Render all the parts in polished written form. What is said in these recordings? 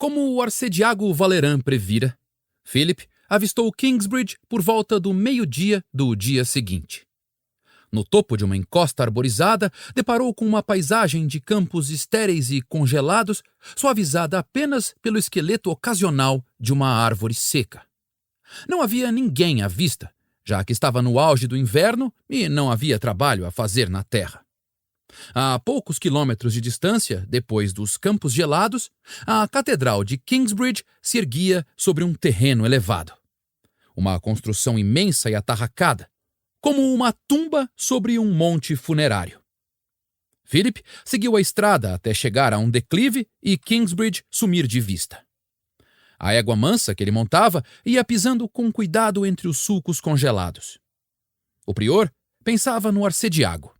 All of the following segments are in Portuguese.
Como o arcediago Valeran previra, Philip avistou Kingsbridge por volta do meio-dia do dia seguinte. No topo de uma encosta arborizada, deparou com uma paisagem de campos estéreis e congelados, suavizada apenas pelo esqueleto ocasional de uma árvore seca. Não havia ninguém à vista, já que estava no auge do inverno e não havia trabalho a fazer na terra. A poucos quilômetros de distância, depois dos campos gelados, a Catedral de Kingsbridge se erguia sobre um terreno elevado. Uma construção imensa e atarracada, como uma tumba sobre um monte funerário. Philip seguiu a estrada até chegar a um declive e Kingsbridge sumir de vista. A égua mansa que ele montava ia pisando com cuidado entre os sulcos congelados. O prior pensava no arcediago.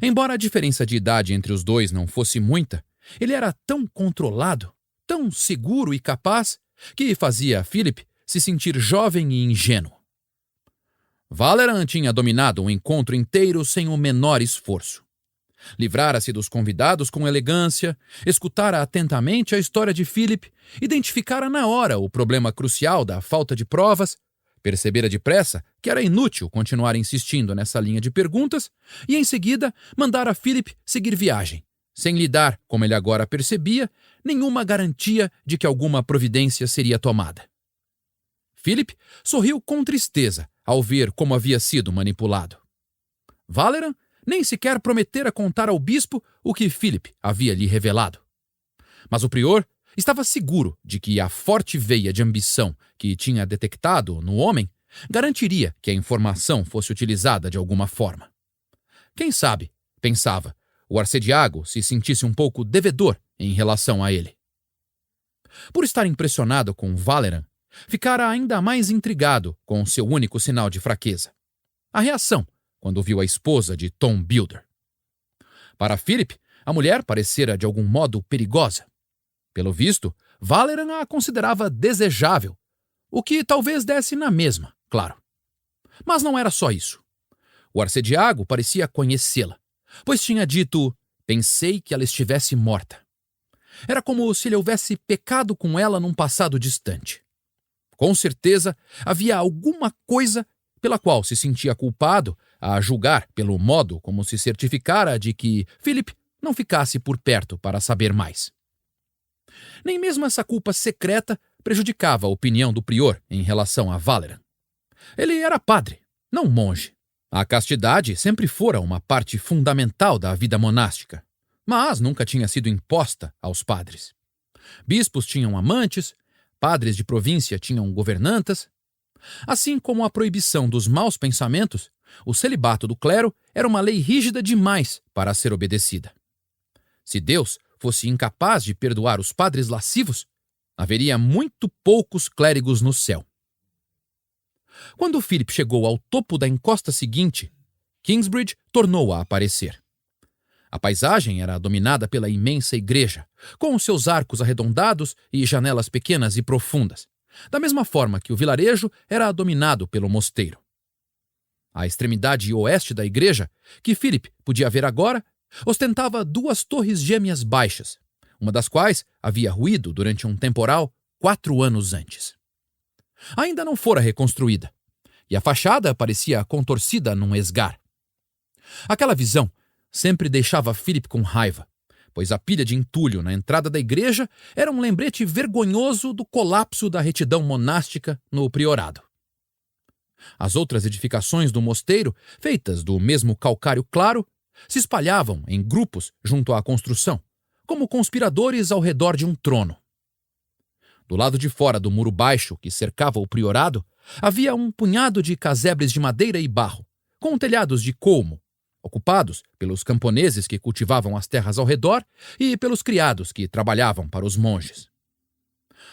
Embora a diferença de idade entre os dois não fosse muita, ele era tão controlado, tão seguro e capaz, que fazia Philip se sentir jovem e ingênuo. Valeran tinha dominado o encontro inteiro sem o menor esforço. Livrara-se dos convidados com elegância, escutara atentamente a história de Philip, identificara na hora o problema crucial da falta de provas, percebera depressa que era inútil continuar insistindo nessa linha de perguntas e, em seguida, mandara Philip seguir viagem, sem lhe dar, como ele agora percebia, nenhuma garantia de que alguma providência seria tomada. Philip sorriu com tristeza ao ver como havia sido manipulado. Valeran nem sequer prometera contar ao bispo o que Philip havia lhe revelado. Mas o prior estava seguro de que a forte veia de ambição que tinha detectado no homem garantiria que a informação fosse utilizada de alguma forma. Quem sabe, pensava, o arcediago se sentisse um pouco devedor em relação a ele. Por estar impressionado com Valeran, ficara ainda mais intrigado com seu único sinal de fraqueza: a reação quando viu a esposa de Tom Builder. Para Philip, a mulher parecera de algum modo perigosa. Pelo visto, Valeran a considerava desejável, o que talvez desse na mesma, claro. Mas não era só isso. O arcediago parecia conhecê-la, pois tinha dito: "Pensei que ela estivesse morta." Era como se ele houvesse pecado com ela num passado distante. Com certeza, havia alguma coisa pela qual se sentia culpado, a julgar pelo modo como se certificara de que Philip não ficasse por perto para saber mais. Nem mesmo essa culpa secreta prejudicava a opinião do prior em relação a Valeran. Ele era padre, não monge. A castidade sempre fora uma parte fundamental da vida monástica, mas nunca tinha sido imposta aos padres. Bispos tinham amantes, padres de província tinham governantas. Assim como a proibição dos maus pensamentos, o celibato do clero era uma lei rígida demais para ser obedecida. Se Deus fosse incapaz de perdoar os padres lascivos, haveria muito poucos clérigos no céu. Quando Philip chegou ao topo da encosta seguinte, Kingsbridge tornou a aparecer. A paisagem era dominada pela imensa igreja, com seus arcos arredondados e janelas pequenas e profundas, da mesma forma que o vilarejo era dominado pelo mosteiro. A extremidade oeste da igreja, que Philip podia ver agora, ostentava 2 torres gêmeas baixas, uma das quais havia ruído durante um temporal 4 anos antes. Ainda não fora reconstruída, e a fachada parecia contorcida num esgar. Aquela visão sempre deixava Philip com raiva, pois a pilha de entulho na entrada da igreja era um lembrete vergonhoso do colapso da retidão monástica no priorado. As outras edificações do mosteiro, feitas do mesmo calcário claro, se espalhavam em grupos junto à construção, como conspiradores ao redor de um trono. Do lado de fora do muro baixo que cercava o priorado, havia um punhado de casebres de madeira e barro, com telhados de colmo, ocupados pelos camponeses que cultivavam as terras ao redor e pelos criados que trabalhavam para os monges.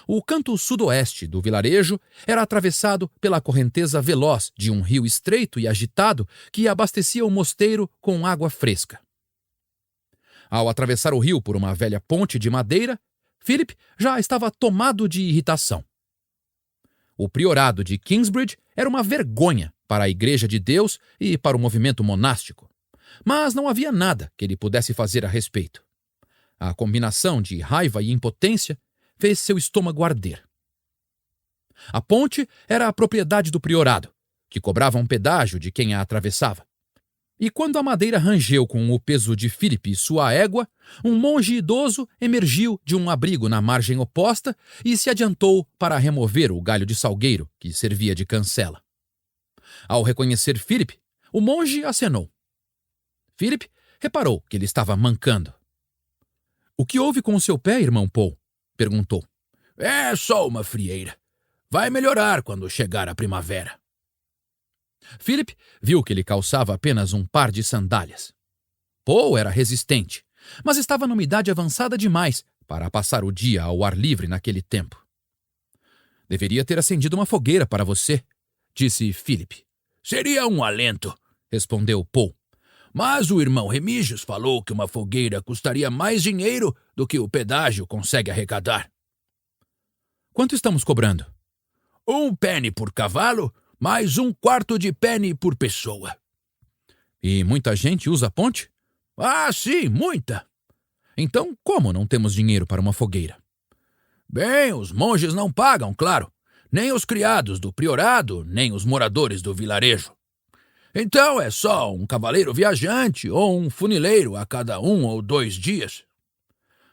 O canto sudoeste do vilarejo era atravessado pela correnteza veloz de um rio estreito e agitado que abastecia o mosteiro com água fresca. Ao atravessar o rio por uma velha ponte de madeira, Philip já estava tomado de irritação. O priorado de Kingsbridge era uma vergonha para a Igreja de Deus e para o movimento monástico, mas não havia nada que ele pudesse fazer a respeito. A combinação de raiva e impotência fez seu estômago arder. A ponte era a propriedade do priorado, que cobrava um pedágio de quem a atravessava. E quando a madeira rangeu com o peso de Philip e sua égua, um monge idoso emergiu de um abrigo na margem oposta e se adiantou para remover o galho de salgueiro que servia de cancela. Ao reconhecer Philip, o monge acenou. Philip reparou que ele estava mancando. — O que houve com o seu pé, irmão Paul? Perguntou. — É só uma frieira. Vai melhorar quando chegar a primavera. Philip viu que ele calçava apenas um par de sandálias. Paul era resistente, mas estava numa idade avançada demais para passar o dia ao ar livre naquele tempo. — Deveria ter acendido uma fogueira para você, disse Philip. — Seria um alento, respondeu Paul. Mas o irmão Remígios falou que uma fogueira custaria mais dinheiro do que o pedágio consegue arrecadar. — Quanto estamos cobrando? — 1 penny por cavalo, mais 1/4 de penny por pessoa. — E muita gente usa a ponte? — Ah, sim, muita. — Então, como não temos dinheiro para uma fogueira? — Bem, os monges não pagam, claro. Nem os criados do priorado, nem os moradores do vilarejo. Então é só um cavaleiro viajante ou um funileiro a cada 1 ou 2 dias.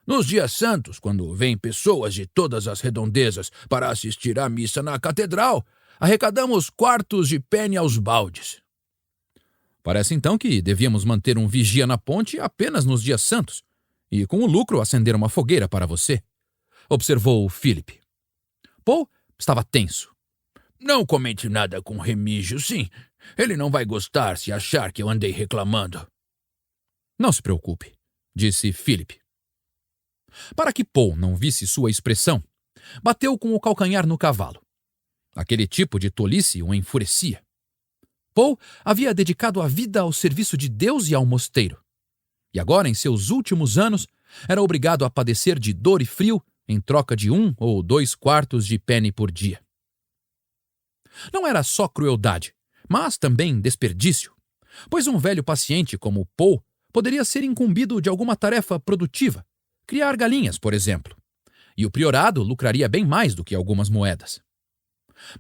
Nos dias santos, quando vêm pessoas de todas as redondezas para assistir à missa na catedral, arrecadamos quartos de penny aos baldes. Parece então que devíamos manter um vigia na ponte apenas nos dias santos e, com o lucro, acender uma fogueira para você, observou Philip. Paul estava tenso. Não comente nada com Remígio, sim. Ele não vai gostar se achar que eu andei reclamando. Não se preocupe, disse Philip. Para que Paul não visse sua expressão, bateu com o calcanhar no cavalo. Aquele tipo de tolice o enfurecia. Paul havia dedicado a vida ao serviço de Deus e ao mosteiro. E agora, em seus últimos anos, era obrigado a padecer de dor e frio em troca de 1 ou 2/4 de penny por dia. Não era só crueldade, mas também desperdício, pois um velho paciente como Paul poderia ser incumbido de alguma tarefa produtiva, criar galinhas, por exemplo, e o priorado lucraria bem mais do que algumas moedas.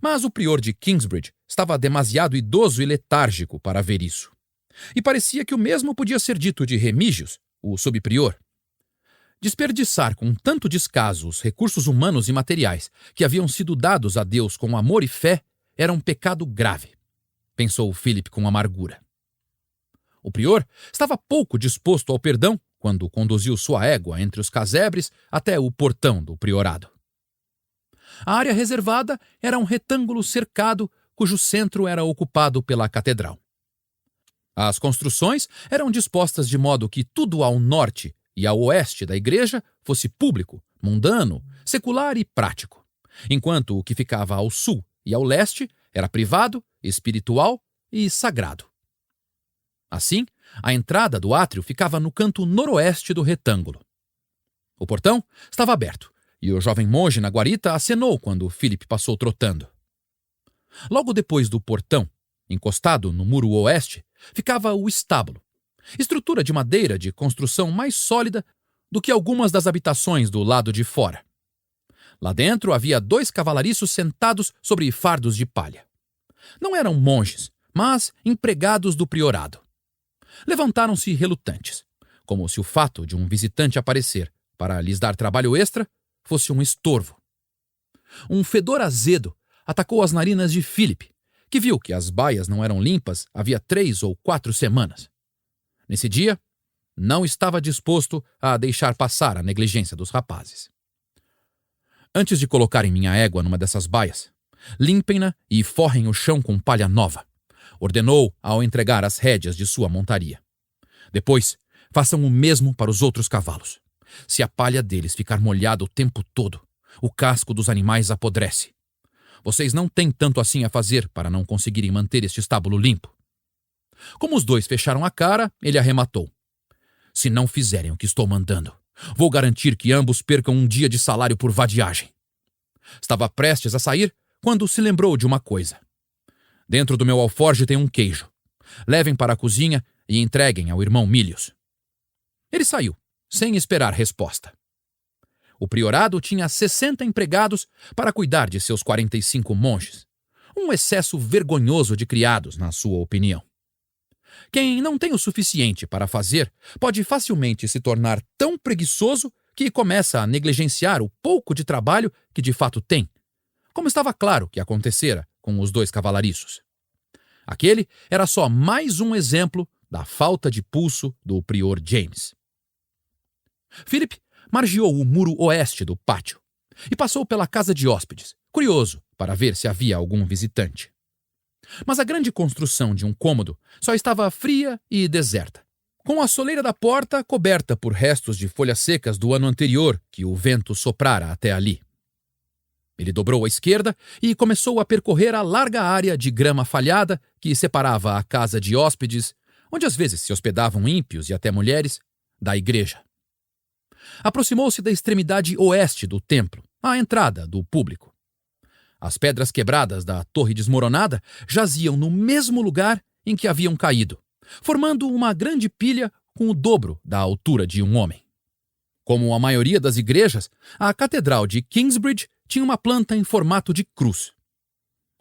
Mas o prior de Kingsbridge estava demasiado idoso e letárgico para ver isso, e parecia que o mesmo podia ser dito de Remígios, o subprior. Desperdiçar com tanto descaso os recursos humanos e materiais que haviam sido dados a Deus com amor e fé era um pecado grave, pensou Philip com amargura. O prior estava pouco disposto ao perdão quando conduziu sua égua entre os casebres até o portão do priorado. A área reservada era um retângulo cercado cujo centro era ocupado pela catedral. As construções eram dispostas de modo que tudo ao norte e ao oeste da igreja fosse público, mundano, secular e prático, enquanto o que ficava ao sul e ao leste era privado, espiritual e sagrado. Assim, a entrada do átrio ficava no canto noroeste do retângulo. O portão estava aberto, e o jovem monge na guarita acenou quando Philip passou trotando. Logo depois do portão, encostado no muro oeste, ficava o estábulo, estrutura de madeira de construção mais sólida do que algumas das habitações do lado de fora. Lá dentro havia 2 cavalariços sentados sobre fardos de palha. Não eram monges, mas empregados do priorado. Levantaram-se relutantes, como se o fato de um visitante aparecer para lhes dar trabalho extra fosse um estorvo. Um fedor azedo atacou as narinas de Philip, que viu que as baias não eram limpas havia 3 ou 4 semanas. Nesse dia, não estava disposto a deixar passar a negligência dos rapazes. Antes de colocarem minha égua numa dessas baias, limpem-na e forrem o chão com palha nova, ordenou ao entregar as rédeas de sua montaria. Depois, façam o mesmo para os outros cavalos. Se a palha deles ficar molhada o tempo todo, o casco dos animais apodrece. Vocês não têm tanto assim a fazer para não conseguirem manter este estábulo limpo. Como os 2 fecharam a cara, ele arrematou. Se não fizerem o que estou mandando, vou garantir que ambos percam um dia de salário por vadiagem. Estava prestes a sair quando se lembrou de uma coisa. Dentro do meu alforje tem um queijo. Levem para a cozinha e entreguem ao irmão Milius. Ele saiu, sem esperar resposta. O priorado tinha 60 empregados para cuidar de seus 45 monges. Um excesso vergonhoso de criados, na sua opinião. Quem não tem o suficiente para fazer pode facilmente se tornar tão preguiçoso que começa a negligenciar o pouco de trabalho que de fato tem, como estava claro que acontecera com os dois cavalariços. Aquele era só mais um exemplo da falta de pulso do prior James. Philip margeou o muro oeste do pátio e passou pela casa de hóspedes, curioso para ver se havia algum visitante. Mas a grande construção de um cômodo só estava fria e deserta, com a soleira da porta coberta por restos de folhas secas do ano anterior que o vento soprara até ali. Ele dobrou à esquerda e começou a percorrer a larga área de grama falhada que separava a casa de hóspedes, onde às vezes se hospedavam ímpios e até mulheres, da igreja. Aproximou-se da extremidade oeste do templo, à entrada do público. As pedras quebradas da torre desmoronada jaziam no mesmo lugar em que haviam caído, formando uma grande pilha com o dobro da altura de um homem. Como a maioria das igrejas, a Catedral de Kingsbridge tinha uma planta em formato de cruz.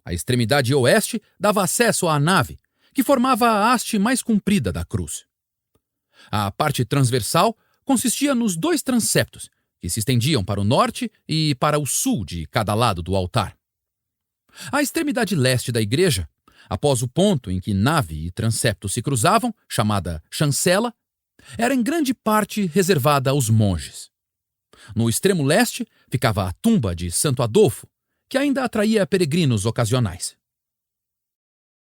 A extremidade oeste dava acesso à nave, que formava a haste mais comprida da cruz. A parte transversal consistia nos 2 transeptos, que se estendiam para o norte e para o sul de cada lado do altar. A extremidade leste da igreja, após o ponto em que nave e transepto se cruzavam, chamada chancela, era em grande parte reservada aos monges. No extremo leste ficava a tumba de Santo Adolfo, que ainda atraía peregrinos ocasionais.